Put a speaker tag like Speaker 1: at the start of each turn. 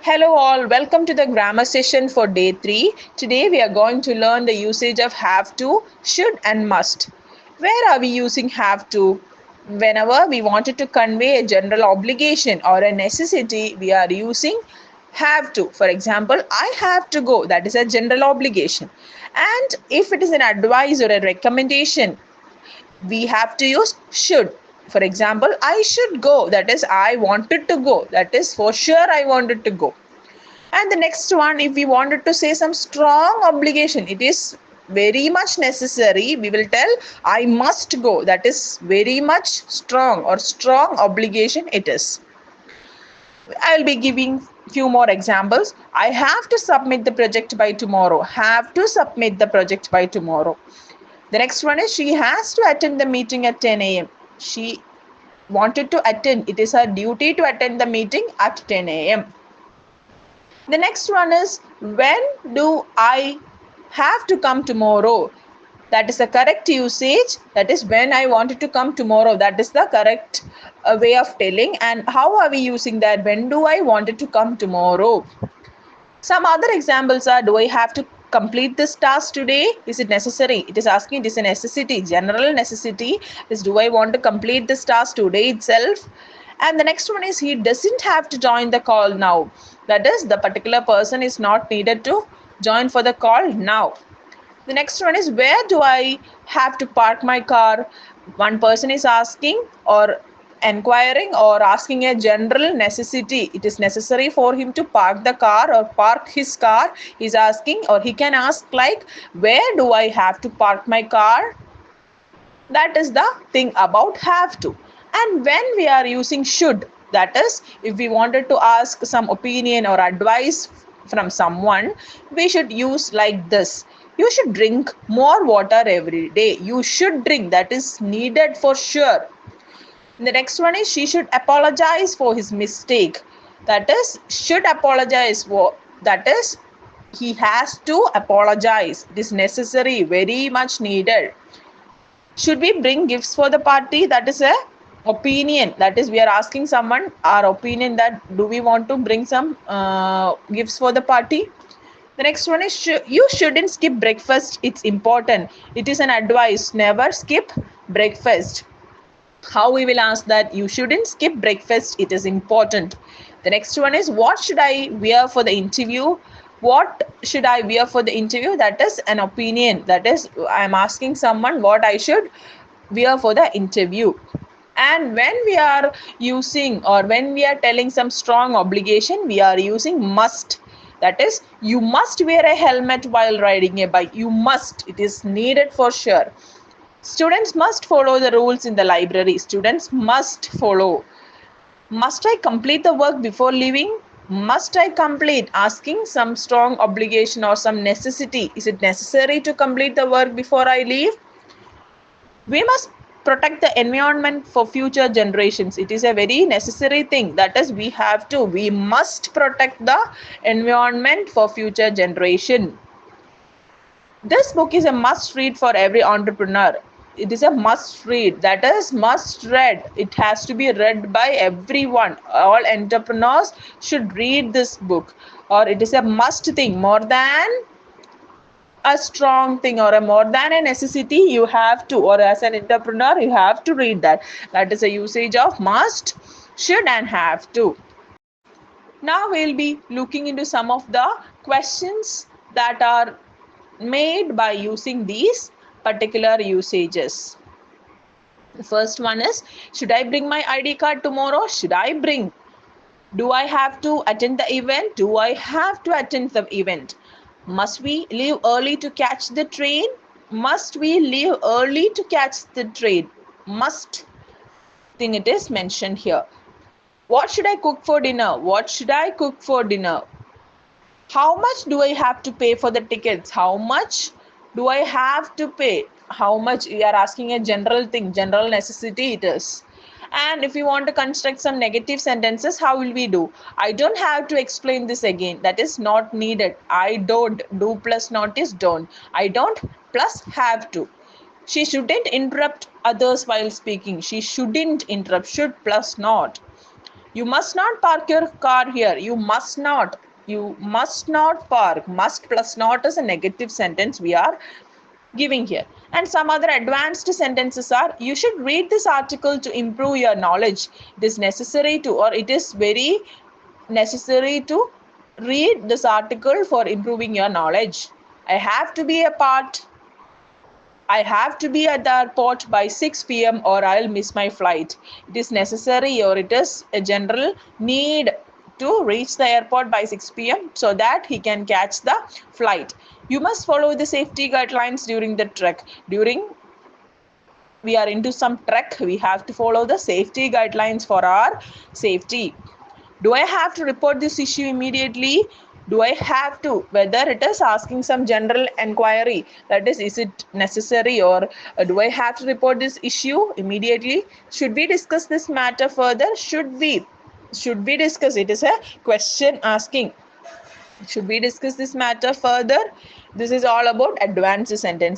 Speaker 1: Hello all, welcome to the grammar session for day 3. Today we are going to learn the usage of have to, should and must. Where are we using have to? Whenever we wanted to convey a general obligation or a necessity, we are using have to. For example, I have to go, that is a general obligation. And if it is an advice or a recommendation, we have to use should. For example, I should go, that is I wanted to go, that is for sure I wanted to go. And the next one, if we wanted to say some strong obligation, it is very much necessary, we will tell I must go, that is very much strong or strong obligation it is. I will be giving few more examples. I have to submit the project by tomorrow, have to submit the project by tomorrow. The next one is she has to attend the meeting at 10 a.m. She wanted to attend, it is her duty to attend the meeting at 10 a.m. The next one is when do I have to come tomorrow? That is the correct usage. That is when I wanted to come tomorrow. That is the correct way of telling. And how are we using that? When do I wanted to come tomorrow? Some other examples are, do I have to complete this task today? Is it necessary? It is asking, it is a necessity, general necessity. Is do I want to complete this task today itself? And the next one is, he doesn't have to join the call now. That is, the particular person is not needed to join for the call now. The next one is, where do I have to park my car? One person is asking or enquiring or asking a general necessity. It is necessary for him to park the car or park his car. He's asking, or he can ask like, where do I have to park my car? That is the thing about have to. And when we are using should, that is, if we wanted to ask some opinion or advice from someone, we should use like this: you should drink more water every day. You should drink, that is needed for sure. The next one is, she should apologize for his mistake. That is, should apologize for, that is, he has to apologize. It is necessary, very much needed. Should we bring gifts for the party? That is a opinion. That is, we are asking someone our opinion, that do we want to bring some gifts for the party. The next one is, you shouldn't skip breakfast. It's important. It is an advice. Never skip breakfast. How we will ask that? You shouldn't skip breakfast. It is important. The next one is, what should I wear for the interview? What should I wear for the interview? That is an opinion. That is, I am asking someone what I should wear for the interview. And when we are using or when we are telling some strong obligation, we are using must. That is, you must wear a helmet while riding a bike. You must. It is needed for sure. Students must follow the rules in the library. Students must follow. Must I complete the work before leaving? Must I complete? Asking some strong obligation or some necessity. Is it necessary to complete the work before I leave? We must protect the environment for future generations. It is a very necessary thing. That is, we must protect the environment for future generation. This book is a must read for every entrepreneur. It is a must read. That is, must read. It has to be read by everyone. All entrepreneurs should read this book, or it is a must thing. More than a strong thing or a more than a necessity, you have to, or as an entrepreneur, you have to read that. That is a usage of must, should and have to. Now we'll be looking into some of the questions that are made by using these particular usages. The first one is, should I bring my ID card tomorrow? Should I bring? Do I have to attend the event? Do I have to attend the event? Must we leave early to catch the train? Must we leave early to catch the train? Must thing it is mentioned here. What should I cook for dinner? What should I cook for dinner? How much do I have to pay for the tickets? How much do I have to pay? How much? We are asking a general thing, general necessity it is. And if you want to construct some negative sentences, how will we do? I don't have to explain this again. That is not needed. I don't. Do plus not is don't. I don't plus have to. She shouldn't interrupt others while speaking. She shouldn't interrupt. Should plus not. You must not park your car here. You must not. You must not park. Must plus not is a negative sentence we are giving here. And some other advanced sentences are, you should read this article to improve your knowledge. It is necessary to, or it is very necessary to read this article for improving your knowledge. I have to be a part I have to be at the airport by 6 p.m. or I'll miss my flight. It is necessary or it is a general need to reach the airport by 6 p.m. so that he can catch the flight. You must follow the safety guidelines during the trek. During we are into some trek, we have to follow the safety guidelines for our safety. Do I have to report this issue immediately? Do I have to? Whether it is asking some general inquiry, that is it necessary, or do I have to report this issue immediately? Should we discuss this matter further? Should we discuss? It is a question asking. Should we discuss this matter further? This is all about advanced sentence.